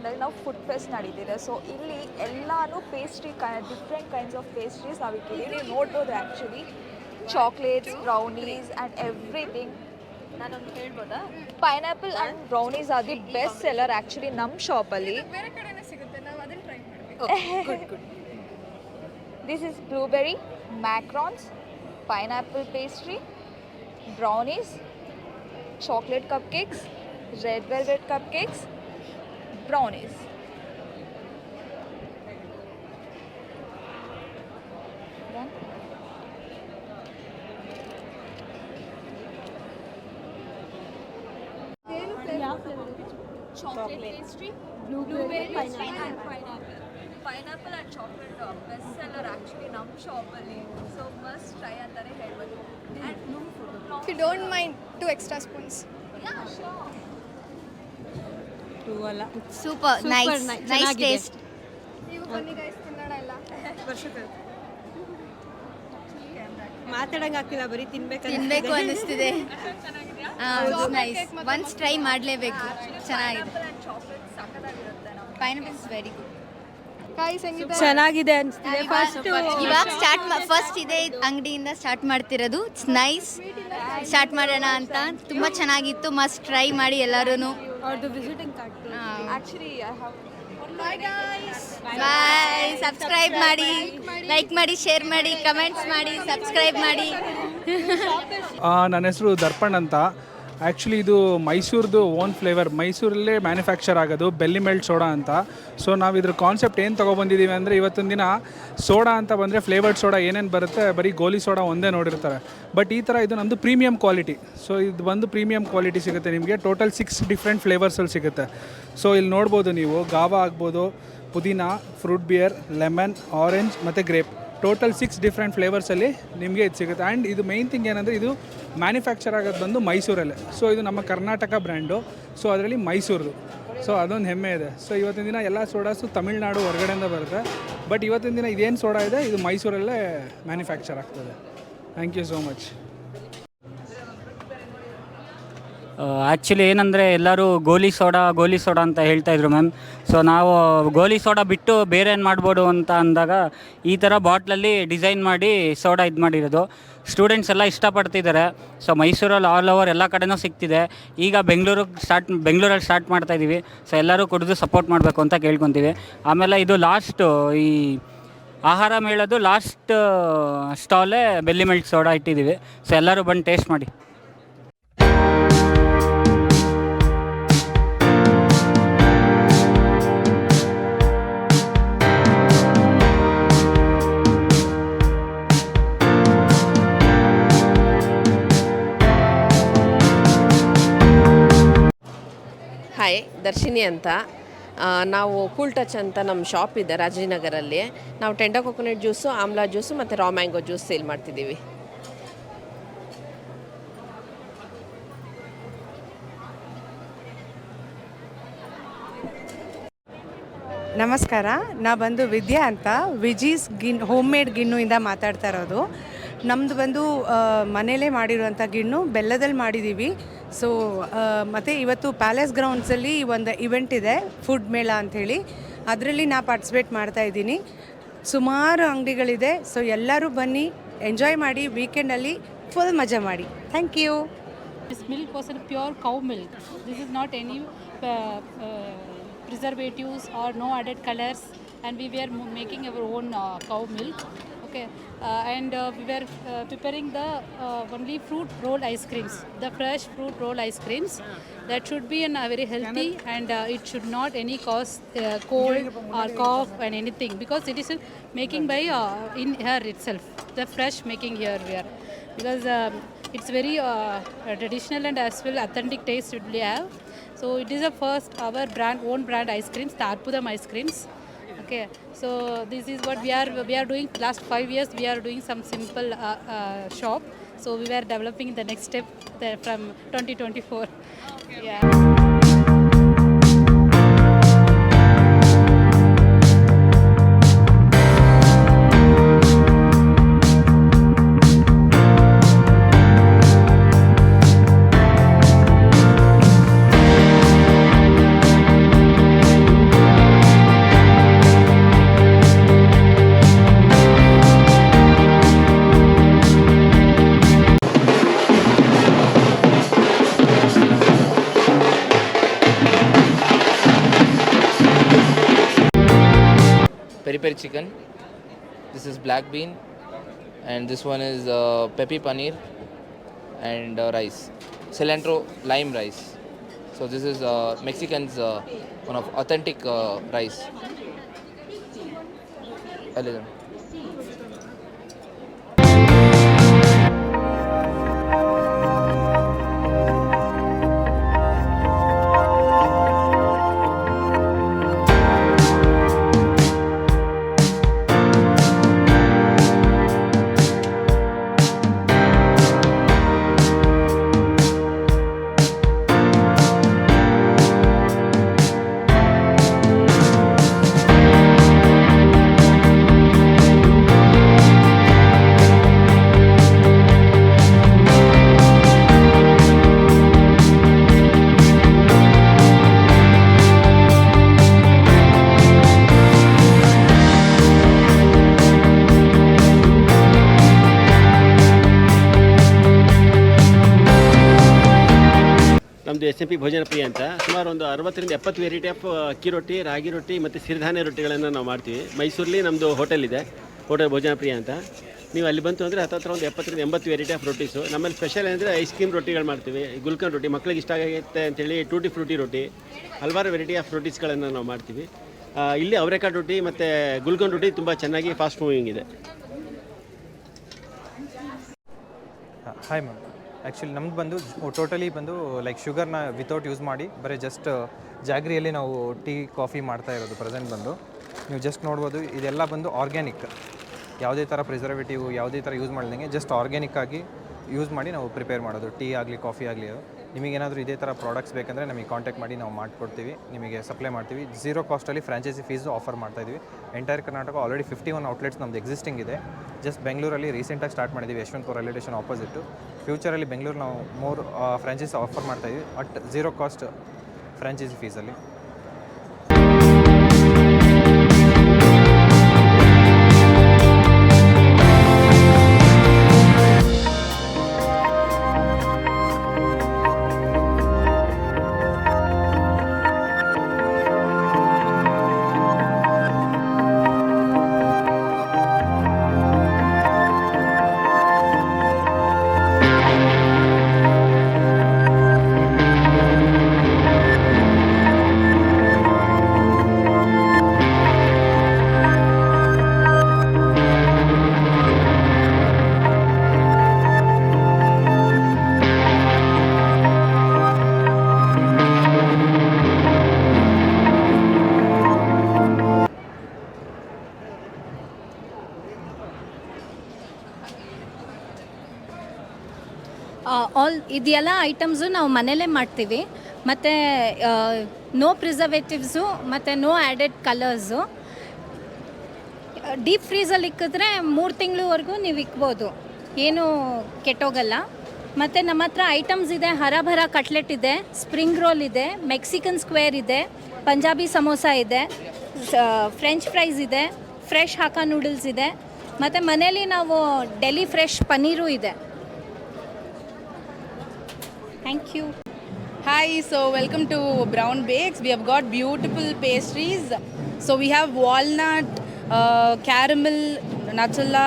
ಗ್ರೌಂಡಲ್ಲಿ ನಾವು food fest ನಡೀತಿದೆ. ಸೊ ಇಲ್ಲಿ ಎಲ್ಲಾನು pastry different kinds of pastries ನಾವು ಇಲ್ಲಿ ನೋಡ್ಬೋದು. Actually chocolates, brownies and everything. ನಾನೊಂದು ಹೇಳ್ಬೋದಾ? Pineapple and brownies are the best seller actually ನಮ್ಮ ಶಾಪಲ್ಲಿ. ಬೇರೆ ಕಡೆನೇ ಸಿಗುತ್ತೆ, ನಾವು ಅದನ್ನು ಟ್ರೈ ಮಾಡ್ತೀವಿ. This is blueberry, macarons, pineapple pastry, brownies, chocolate cupcakes, red velvet cupcakes, brownies. Done? Chocolate pastry, blueberry, pineapple. Pineapple and chocolate best seller actually ನಮ್ಮ ಶಾಪಲ್ಲಿ. ಸೊ ಮಸ್ಟ್ ಟ್ರೈ ಅಂತಾನೆ ಹೇಳ್ಬೋದು. If you don't mind, 2 extra spoons. Yeah, sure. Super nice taste. ನೀವು ಬನ್ನಿ guys, ತಿನ್ನೋಣ ಎಲ್ಲ. ಮಾತಾಡಂಗೆ ಆಗ್ತಿಲ್ಲ, ಬರೀ ತಿನ್ಬೇಕು ಅನ್ನಿಸ್ತಿದೆ. ನೈಸ್, ಒನ್ಸ್ ಟ್ರೈ ಮಾಡಲೇಬೇಕು. ಚೆನ್ನಾಗಿದೆ. Pineapple is very good. ಕಾಯಿ ಸಂಗೀತ ಚೆನ್ನಾಗಿದೆ ಅನಿಸ್ತಿದೆ. ಇವಾಗ ಫಸ್ಟ್ ಇದೇ ಅಂಗಡಿಯಿಂದ ಸ್ಟಾರ್ಟ್ ಮಾಡ್ತಿರೋದು. It's nice. ಸ್ಟಾರ್ಟ್ ಮಾಡೋಣ ಅಂತ. ತುಂಬ ಚೆನ್ನಾಗಿತ್ತು. ಮಸ್ಟ್ ಟ್ರೈ ಮಾಡಿ ಎಲ್ಲರೂ. ಅವ್ರದ್ದು visiting card. Actually, I have bye. Subscribe ಮಾಡಿ, ಲೈಕ್ ಮಾಡಿ, ಶೇರ್ ಮಾಡಿ, ಕಮೆಂಟ್ಸ್ ಮಾಡಿ, ಸಬ್ಸ್ಕ್ರೈಬ್ ಮಾಡಿ. ನನ್ನ ಹೆಸರು ದರ್ಪಣ್ ಅಂತ. ಆ್ಯಕ್ಚುಲಿ ಇದು ಮೈಸೂರ್ದು ಓನ್ ಫ್ಲೇವರ್, ಮೈಸೂರಲ್ಲೇ ಮ್ಯಾನುಫ್ಯಾಕ್ಚರ್ ಆಗೋದು ಬೆಲ್ಲಿ ಮೆಲ್ಟ್ ಸೋಡಾ ಅಂತ. ಸೊ ನಾವು ಇದ್ರ ಕಾನ್ಸೆಪ್ಟ್ ಏನು ತೊಗೊಬಂದಿದ್ದೀವಿ ಅಂದರೆ, ಇವತ್ತಿನ ದಿನ ಸೋಡಾ ಅಂತ ಬಂದರೆ ಫ್ಲೇವರ್ಡ್ ಸೋಡಾ ಏನೇನು ಬರುತ್ತೆ ಬರೀ ಗೋಲಿ ಸೋಡಾ ಒಂದೇ ನೋಡಿರ್ತಾರೆ. ಬಟ್ ಈ ಥರ ಇದು ನಮ್ಮದು ಪ್ರೀಮಿಯಂ ಕ್ವಾಲಿಟಿ. ಸೊ ಇದು ಬಂದು ಪ್ರೀಮಿಯಂ ಕ್ವಾಲಿಟಿ ಸಿಗುತ್ತೆ ನಿಮಗೆ. ಟೋಟಲ್ 6 ಡಿಫ್ರೆಂಟ್ ಫ್ಲೇವರ್ಸಲ್ಲಿ ಸಿಗುತ್ತೆ. ಸೊ ಇಲ್ಲಿ ನೋಡ್ಬೋದು ನೀವು, ಗಾವಾ ಆಗ್ಬೋದು, ಪುದೀನಾ, ಫ್ರೂಟ್ ಬಿಯರ್, ಲೆಮನ್, ಆರೆಂಜ್ ಮತ್ತು ಗ್ರೇಪ್. ಟೋಟಲ್ 6 ಡಿಫ್ರೆಂಟ್ ಫ್ಲೇವರ್ಸಲ್ಲಿ ನಿಮಗೆ ಇದು ಸಿಗುತ್ತೆ. ಆ್ಯಂಡ್ ಇದು ಮೇಯ್ನ್ ಥಿಂಗ್ ಏನಂದರೆ, ಇದು ಮ್ಯಾನುಫ್ಯಾಕ್ಚರ್ ಆಗೋದು ಬಂದು ಮೈಸೂರಲ್ಲೇ. ಸೊ ಇದು ನಮ್ಮ ಕರ್ನಾಟಕ ಬ್ರ್ಯಾಂಡು. ಸೊ ಅದರಲ್ಲಿ ಮೈಸೂರದು. ಸೊ ಅದೊಂದು ಹೆಮ್ಮೆ ಇದೆ. ಸೊ ಇವತ್ತಿನ ದಿನ ಎಲ್ಲ ಸೋಡಾಸು ತಮಿಳ್ನಾಡು ಹೊರಗಡೆಯಿಂದ ಬರುತ್ತೆ. ಬಟ್ ಇವತ್ತಿನ ದಿನ ಇದೇನು ಸೋಡಾ ಇದೆ, ಇದು ಮೈಸೂರಲ್ಲೇ ಮ್ಯಾನುಫ್ಯಾಕ್ಚರ್ ಆಗ್ತದೆ. Thank you so much. Actually ಏನಂದರೆ, ಎಲ್ಲರೂ ಗೋಲಿ ಸೋಡಾ ಅಂತ ಹೇಳ್ತಾಯಿದ್ರು ಮ್ಯಾಮ್. ಸೊ ನಾವು ಗೋಲಿ ಸೋಡಾ ಬಿಟ್ಟು ಬೇರೆ ಏನು ಮಾಡ್ಬೋದು ಅಂತ ಅಂದಾಗ ಈ ಥರ ಬಾಟ್ಲಲ್ಲಿ ಡಿಸೈನ್ ಮಾಡಿ ಸೋಡಾ ಇದು ಮಾಡಿರೋದು. ಸ್ಟೂಡೆಂಟ್ಸ್ ಎಲ್ಲ ಇಷ್ಟಪಡ್ತಿದ್ದಾರೆ. ಸೊ ಮೈಸೂರಲ್ಲಿ ಆಲ್ ಓವರ್ ಎಲ್ಲ ಕಡೆನೂ ಸಿಗ್ತಿದೆ. ಈಗ ಬೆಂಗಳೂರಲ್ಲಿ ಸ್ಟಾರ್ಟ್ ಮಾಡ್ತಾಯಿದ್ದೀವಿ. ಸೊ ಎಲ್ಲರೂ ಕುಡಿದು ಸಪೋರ್ಟ್ ಮಾಡಬೇಕು ಅಂತ ಕೇಳ್ಕೊತೀವಿ. ಆಮೇಲೆ ಇದು ಲಾಸ್ಟು ಈ ಆಹಾರ ಮೇಳದು ಲಾಸ್ಟ್ ಸ್ಟಾಲೇ ಬೆಲ್ಲಿ ಮೆಲ್ಟ್ ಸೋಡಾ ಇಟ್ಟಿದ್ದೀವಿ. ಸೊ ಎಲ್ಲರೂ ಬಂದು ಟೇಸ್ಟ್ ಮಾಡಿ. ಹಾಯ್, ದರ್ಶಿನಿ ಅಂತ. ನಾವು ಕೂಲ್ ಟಚ್ ಅಂತ ನಮ್ಮ ಶಾಪ್ ಇದೆ ರಾಜನಗರಲ್ಲಿ. ನಾವು tender coconut juice, amla juice ಮತ್ತು ರಾ ಮ್ಯಾಂಗೋ ಜ್ಯೂಸ್ ಸೇಲ್ ಮಾಡ್ತಿದ್ದೀವಿ. ನಮಸ್ಕಾರ, ನಾ ಬಂದು ವಿದ್ಯಾ ಅಂತ, ವಿಜೀಸ್ ಹೋಮ್ ಮೇಡ್ ಗಿಣ್ಣುಯಿಂದ ಮಾತಾಡ್ತಾ ಇರೋದು. ನಮ್ಮದು ಬಂದು ಮನೇಲೇ ಮಾಡಿರುವಂಥ ಗಿಣ್ಣು, ಬೆಲ್ಲದಲ್ಲಿ ಮಾಡಿದ್ದೀವಿ. ಸೊ ಮತ್ತು ಇವತ್ತು ಪ್ಯಾಲೇಸ್ ಗ್ರೌಂಡ್ಸಲ್ಲಿ ಒಂದು ಇವೆಂಟ್ ಇದೆ, ಫುಡ್ ಮೇಳ ಅಂಥೇಳಿ. ಅದರಲ್ಲಿ ನಾ ಪಾರ್ಟಿಸಿಪೇಟ್ ಮಾಡ್ತಾಯಿದ್ದೀನಿ. ಸುಮಾರು ಅಂಗಡಿಗಳಿದೆ. ಸೊ ಎಲ್ಲರೂ ಬನ್ನಿ, ಎಂಜಾಯ್ ಮಾಡಿ, ವೀಕೆಂಡಲ್ಲಿ ಫುಲ್ ಮಜಾ ಮಾಡಿ. Thank you. This milk was a pure cow milk. This is not any preservatives or no added colors, and we were making our own cow milk. Okay, and we were preparing the only fruit roll ice creams, the fresh fruit roll ice creams. That should be very healthy, and it should not any cause cold or cough and anything, because it is making by in here itself, the fresh making here we are, because it's very traditional and as well authentic taste it will have. So it is the first our own brand ice creams, the Arpudam ice creams. Okay, so this is what we are doing. Last 5 years we are doing some simple shop. So we were developing the next step from 2024. Okay. Yeah. peri peri chicken. This is black bean, and this one is peppy paneer and rice, cilantro lime rice. So this is Mexican's one of authentic rice. Elegant. ನಮ್ಮದು SMP ಭೋಜನ ಪ್ರಿಯ ಅಂತ ಸುಮಾರು ಒಂದು 60ರಿಂದ 70 variety of ಅಕ್ಕಿ ರೊಟ್ಟಿ, ರಾಗಿ ರೊಟ್ಟಿ ಮತ್ತು ಸಿರಿಧಾನ್ಯ ರೊಟ್ಟಿಗಳನ್ನು ನಾವು ಮಾಡ್ತೀವಿ. ಮೈಸೂರಲ್ಲಿ ನಮ್ಮದು ಹೋಟೆಲ್ ಇದೆ, ಹೋಟೆಲ್ ಭೋಜನ ಪ್ರಿಯ ಅಂತ. ನೀವು ಅಲ್ಲಿ ಬಂತು ಅಂದರೆ ಹತ್ತಿರ ಒಂದು 70ರಿಂದ 80 ವೆರೈಟಿ ಆಫ್ ರೊಟ್ಟೀಸು. ನಮ್ಮಲ್ಲಿ ಸ್ಪೆಷಲ್ ಅಂದರೆ ಐಸ್ ಕ್ರೀಮ್ ರೊಟ್ಟಿಗಳು ಮಾಡ್ತೀವಿ, ಗುಲ್ಕನ್ ರೊಟ್ಟಿ ಮಕ್ಕಳಿಗೆ ಇಷ್ಟ ಆಗುತ್ತೆ ಅಂತೇಳಿ ಟೂಟಿ ಫ್ರೂಟಿ ರೊಟ್ಟಿ, ಹಲವಾರು ವೆರೈಟಿ ಆಫ್ ರೊಟೀಸ್ಗಳನ್ನು ನಾವು ಮಾಡ್ತೀವಿ. ಇಲ್ಲಿ ಅವರೆಕಾಳು ರೊಟ್ಟಿ ಮತ್ತು ಗುಲ್ಕನ್ ರೊಟ್ಟಿ ತುಂಬ ಚೆನ್ನಾಗಿ ಫಾಸ್ಟ್ ಮೂವಿಂಗ್ ಇದೆ. ಹಾಯ್ ಮ್ಯಾಮ್, ಆ್ಯಕ್ಚುಲಿ ನಮ್ದು ಬಂದು ಟೋಟಲಿ ಬಂದು ಲೈಕ್ ಶುಗರ್ನ ವಿತೌಟ್ ಯೂಸ್ ಮಾಡಿ ಬರೀ ಜಸ್ಟ್ ಜಾಗ್ರಿಯಲ್ಲಿ ನಾವು ಟೀ ಕಾಫಿ ಮಾಡ್ತಾ ಇರೋದು. ಪ್ರೆಸೆಂಟ್ ಬಂದು ನೀವು ಜಸ್ಟ್ ನೋಡ್ಬೋದು, ಇದೆಲ್ಲ ಬಂದು ಆರ್ಗ್ಯಾನಿಕ್, ಯಾವುದೇ ಥರ ಪ್ರಿಸರ್ವೇಟಿವ್ ಯಾವುದೇ ಥರ ಯೂಸ್ ಮಾಡ್ದಂಗೆ ಜಸ್ಟ್ ಆರ್ಗ್ಯಾನಿಕ್ ಆಗಿ ಯೂಸ್ ಮಾಡಿ ನಾವು ಪ್ರಿಪೇರ್ ಮಾಡೋದು. ಟೀ ಆಗಲಿ ಕಾಫಿ ಆಗಲಿ. ನಿಮಗೇನಾದರೂ ಇದೇ ಥರ ಪ್ರಾಡಕ್ಟ್ಸ್ ಬೇಕಂದರೆ ನಮಗೆ ಕಾಂಟ್ಯಾಕ್ಟ್ ಮಾಡಿ ನಾವು ಮಾಡಿಕೊಡ್ತೀವಿ, ನಿಮಗೆ ಸಪ್ಲೈ ಮಾಡ್ತೀವಿ. 0 ಕಾಸ್ಟಲ್ಲಿ ಫ್ರಾಂಚೈಸಿ ಫೀಸು ಆಫರ್ ಮಾಡ್ತಾಯಿದ್ವಿ. ಎಂಟೈರ್ ಕರ್ನಾಟಕ ಆಲ್ರೆಡಿ 51 ಔಟ್ಲೆಟ್ಸ್ ನಮ್ಮದು ಎಕ್ಸಿಸ್ಟಿಂಗ್ ಇದೆ. ಜಸ್ಟ್ ಬೆಂಗಳೂರಲ್ಲಿ ರೀಸೆಂಟಾಗಿ ಸ್ಟಾರ್ಟ್ ಮಾಡಿದ್ದೀವಿ, ಯಶವಂತಪುರ ರೈಲ್ವೆ ಸ್ಟೇಷನ್ ಆಪೋಸಿಟ್ಟು. ಫ್ಯೂಚರಲ್ಲಿ ಬೆಂಗಳೂರು ನಾವು 3 ಫ್ರಾಂಚೈಸಿ ಆಫರ್ ಮಾಡ್ತಾಯಿದ್ವಿ ಅಟ್ 0 ಕಾಸ್ಟ್ ಫ್ರಾಂಚೈಸಿ ಫೀಸಲ್ಲಿ. ಇದೆಲ್ಲ ಐಟಮ್ಸು ನಾವು ಮನೇಲೇ ಮಾಡ್ತೀವಿ. ಮತ್ತು ನೋ ಪ್ರಿಸರ್ವೇಟಿವ್ಸು ಮತ್ತು ನೋ ಆ್ಯಡೆಡ್ ಕಲರ್ಸು. ಡೀಪ್ ಫ್ರೀಸಲ್ಲಿ ಇಕ್ಕಿದ್ರೆ 3 ತಿಂಗಳವರೆಗೂ ನೀವು ಇಕ್ಬೋದು, ಏನೂ ಕೆಟ್ಟೋಗಲ್ಲ. ಮತ್ತು ನಮ್ಮ ಹತ್ರ ಐಟಮ್ಸ್ ಇದೆ, ಹರಭರ ಕಟ್ಲೆಟ್ ಇದೆ, ಸ್ಪ್ರಿಂಗ್ ರೋಲ್ ಇದೆ, ಮೆಕ್ಸಿಕನ್ ಸ್ಕ್ವೇರ್ ಇದೆ, ಪಂಜಾಬಿ ಸಮೋಸ ಇದೆ, ಫ್ರೆಂಚ್ ಫ್ರೈಸ್ ಇದೆ, ಫ್ರೆಶ್ ಹಾಕಾ ನೂಡಲ್ಸ್ ಇದೆ, ಮತ್ತು ಮನೇಲಿ ನಾವು ಡೆಲಿ ಫ್ರೆಶ್ ಪನ್ನೀರು ಇದೆ. Thank you. Hi, so welcome to Brown Bakes. We have got beautiful pastries. So we have walnut, caramel, Nutella.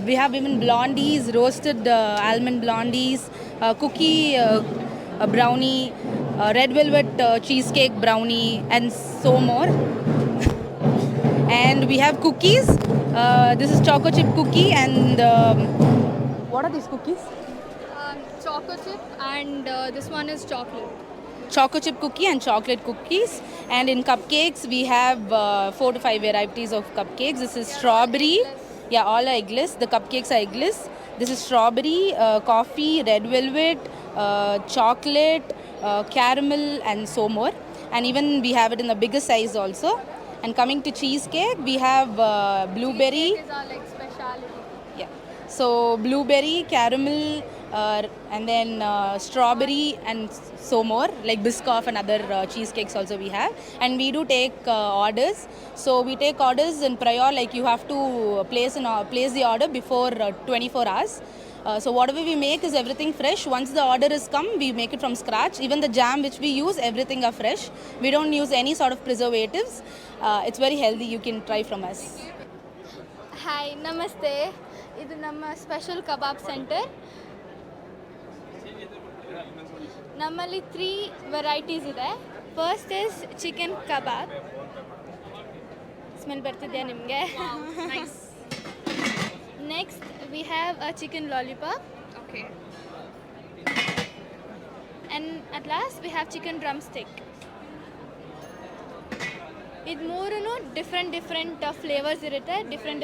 We have even blondies, roasted almond blondies, cookie brownie, red velvet cheesecake brownie, and so more. And we have cookies. This is choco chip cookie, and what are these cookies? Choco chip and this one is chocolate. Choco chip cookie and chocolate cookies. And in cupcakes we have 4 to 5 varieties of cupcakes. This is strawberry, yeah, all are eggless. The cupcakes are eggless. This is strawberry, coffee, red velvet, chocolate, caramel, and so more. And even we have it in the bigger size also. And coming to cheesecake, we have blueberry. These are like specialty. Yeah, so blueberry, caramel, and then strawberry and so more, like Biscoff and other cheesecakes also we have. And we do take orders. So we take orders in prior, like you have to place the order before 24 hours. So whatever we make is everything fresh. Once the order is come, we make it from scratch. Even the jam which we use, everything are fresh. We don't use any sort of preservatives. It's very healthy. You can try from us. Hi ನಮಸ್ತೆ, ಇದು ನಮ್ಮ special ಕಬಾಬ್ centre. ನಮ್ಮಲ್ಲಿ 3 varieties ಇದೆ. First is chicken kebab. Smell ಬರ್ತಿದೆಯಾ ನಿಮಗೆ? Next we have a chicken lollipop. Okay. And at last we have chicken drumstick. ಇದು ಮೂರೂ different flavours ಇರುತ್ತೆ. ಡಿಫ್ರೆಂಟ್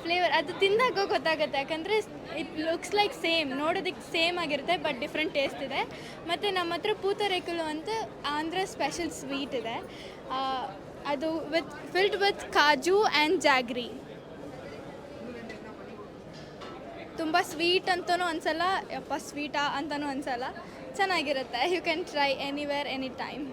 ಫ್ಲೇವರ್ ಅದು ತಿಂದಾಗ ಗೊತ್ತಾಗುತ್ತೆ, ಯಾಕಂದರೆ ಇಟ್ ಲುಕ್ಸ್ ಲೈಕ್ ಸೇಮ್, ನೋಡೋದಕ್ಕೆ ಸೇಮ್ ಆಗಿರುತ್ತೆ, ಬಟ್ ಡಿಫ್ರೆಂಟ್ ಟೇಸ್ಟ್ ಇದೆ. ಮತ್ತು ನಮ್ಮ ಹತ್ರ ಪೂತರೇಕುಲು ಅಂತ ಆಂಧ್ರ ಸ್ಪೆಷಲ್ ಸ್ವೀಟ್ ಇದೆ. ಅದು filled with kaju and jaggery. ತುಂಬ ಸ್ವೀಟ್ ಅಂತಲೂ ಅನಿಸಲ್ಲ, ಯಪ್ಪ ಸ್ವೀಟಾ ಅಂತಲೂ ಅನಿಸಲ್ಲ, ಚೆನ್ನಾಗಿರುತ್ತೆ. You can try anywhere any time.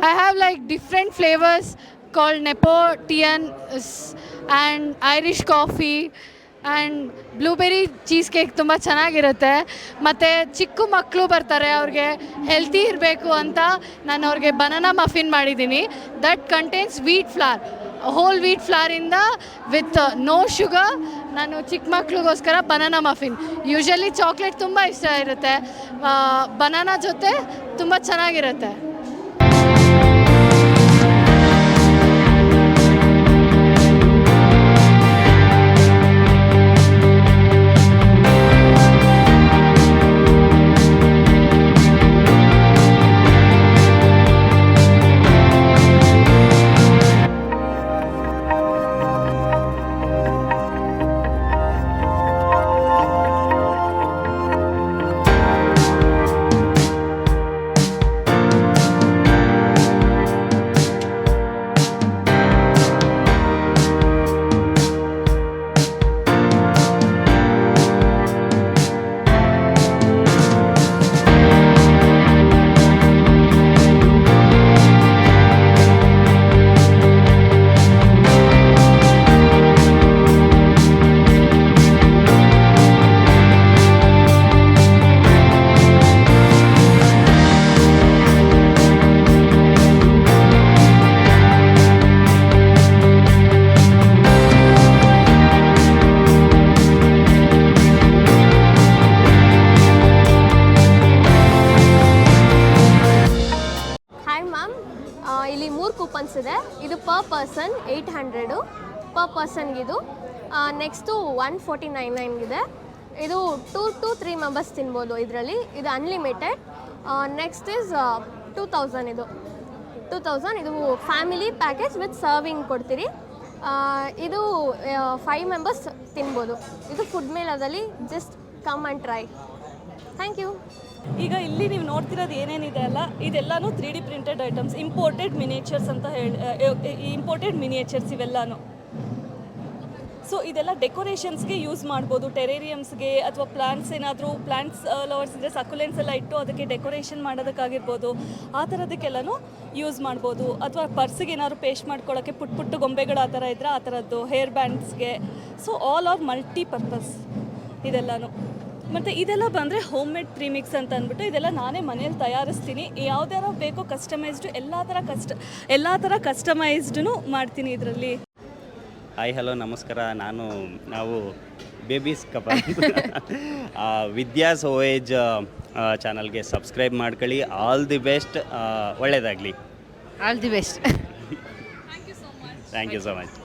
I have like different flavors called Neapolitan and Irish coffee and blueberry cheesecake. ತುಂಬ ಚೆನ್ನಾಗಿರುತ್ತೆ. ಮತ್ತು ಚಿಕ್ಕ ಮಕ್ಕಳು ಬರ್ತಾರೆ, ಅವ್ರಿಗೆ ಹೆಲ್ತಿ ಇರಬೇಕು ಅಂತ ನಾನು ಅವ್ರಿಗೆ ಬನಾನಾ ಮಫಿನ್ ಮಾಡಿದ್ದೀನಿ. That contains wheat flour, whole wheat ಫ್ಲಾರಿಂದ ವಿತ್ ನೋ ಶುಗರ್. ನಾನು ಚಿಕ್ಕ ಮಕ್ಳಿಗೋಸ್ಕರ ಬನಾನಾ ಮಫಿನ್. ಯೂಶಲಿ ಚಾಕ್ಲೇಟ್ ತುಂಬ ಇಷ್ಟ ಇರುತ್ತೆ, ಬನಾನಾ ಜೊತೆ ತುಂಬ ಚೆನ್ನಾಗಿರುತ್ತೆ. ಇಲ್ಲಿ 3 ಕೂಪನ್ಸ್ ಇದೆ. ಇದು ಪರ್ ಪರ್ಸನ್ 800 ಪರ್ ಪರ್ಸನ್ಗಿದು. ನೆಕ್ಸ್ಟು 149.99 ಇದು 2 to 3 ಮೆಂಬರ್ಸ್ ತಿನ್ಬೋದು ಇದರಲ್ಲಿ. ಇದು ಅನ್ಲಿಮಿಟೆಡ್. Next is 2000. ಇದು 2000. ಇದು ಫ್ಯಾಮಿಲಿ ಪ್ಯಾಕೇಜ್ ವಿತ್ ಸರ್ವಿಂಗ್ ಕೊಡ್ತೀರಿ. ಇದು 5 ಮೆಂಬರ್ಸ್ ತಿನ್ಬೋದು. ಇದು ಫುಡ್ ಮೇಳದಲ್ಲಿ. Just come and try. Thank you. ಈಗ ಇಲ್ಲಿ ನೀವು ನೋಡ್ತಿರೋದು ಏನೇನಿದೆ ಅಲ್ಲ, ಇದೆಲ್ಲನೂ 3D printed items, imported miniatures ಅಂತ ಇಂಪೋರ್ಟೆಡ್ ಮಿನಿಯೇಚರ್ಸ್ ಇವೆಲ್ಲನೂ. ಸೊ ಇದೆಲ್ಲ ಡೆಕೋರೇಷನ್ಸ್ಗೆ ಯೂಸ್ ಮಾಡ್ಬೋದು, ಟೆರೇರಿಯಮ್ಸ್ಗೆ ಅಥವಾ ಪ್ಲಾಂಟ್ಸ್ ಏನಾದರೂ ಪ್ಲಾಂಟ್ಸ್ ಲವರ್ಸ್ ಇದ್ದರೆ ಸಕ್ಯುಲೆಂಟ್ಸ್ ಎಲ್ಲ ಇಟ್ಟು ಅದಕ್ಕೆ ಡೆಕೋರೇಷನ್ ಮಾಡೋದಕ್ಕಾಗಿರ್ಬೋದು, ಆ ಥರದಕ್ಕೆಲ್ಲನೂ ಯೂಸ್ ಮಾಡ್ಬೋದು. ಅಥವಾ ಪರ್ಸಿಗೆ ಏನಾದ್ರು ಪೇಸ್ಟ್ ಮಾಡ್ಕೊಳ್ಳೋಕ್ಕೆ ಪುಟ್ಟ ಗೊಂಬೆಗಳು ಆ ಥರ ಇದ್ದರೆ ಆ ಥರದ್ದು, ಹೇರ್ ಬ್ಯಾಂಡ್ಸ್ಗೆ. ಸೊ ಆಲ್ ಆರ್ ಮಲ್ಟಿಪರ್ಪಸ್ ಇದೆಲ್ಲನೂ. ಮತ್ತು ಇದೆಲ್ಲ ಬಂದರೆ ಹೋಮ್ ಮೇಡ್ ಪ್ರೀಮಿಕ್ಸ್ ಅಂತ ಅಂದ್ಬಿಟ್ಟು ಇದೆಲ್ಲ ನಾನೇ ಮನೇಲಿ ತಯಾರಿಸ್ತೀನಿ. ಯಾವ್ದಾರ ಬೇಕೋ ಕಸ್ಟಮೈಸ್ಡು ಎಲ್ಲ ಥರ ಕಸ್ಟಮೈಸ್ಡೂ ಮಾಡ್ತೀನಿ ಇದರಲ್ಲಿ. ಹಾಯ್ ಹಲೋ ನಮಸ್ಕಾರ. ನಾವು ಬೇಬೀಸ್ ಕಬಾಬ್ ವಿದ್ಯಾಸ್ OAG ಚಾನಲ್ಗೆ ಸಬ್ಸ್ಕ್ರೈಬ್ ಮಾಡ್ಕೊಳ್ಳಿ. All the best. ಒಳ್ಳೆಯದಾಗಲಿ. All the best. Thank you so much.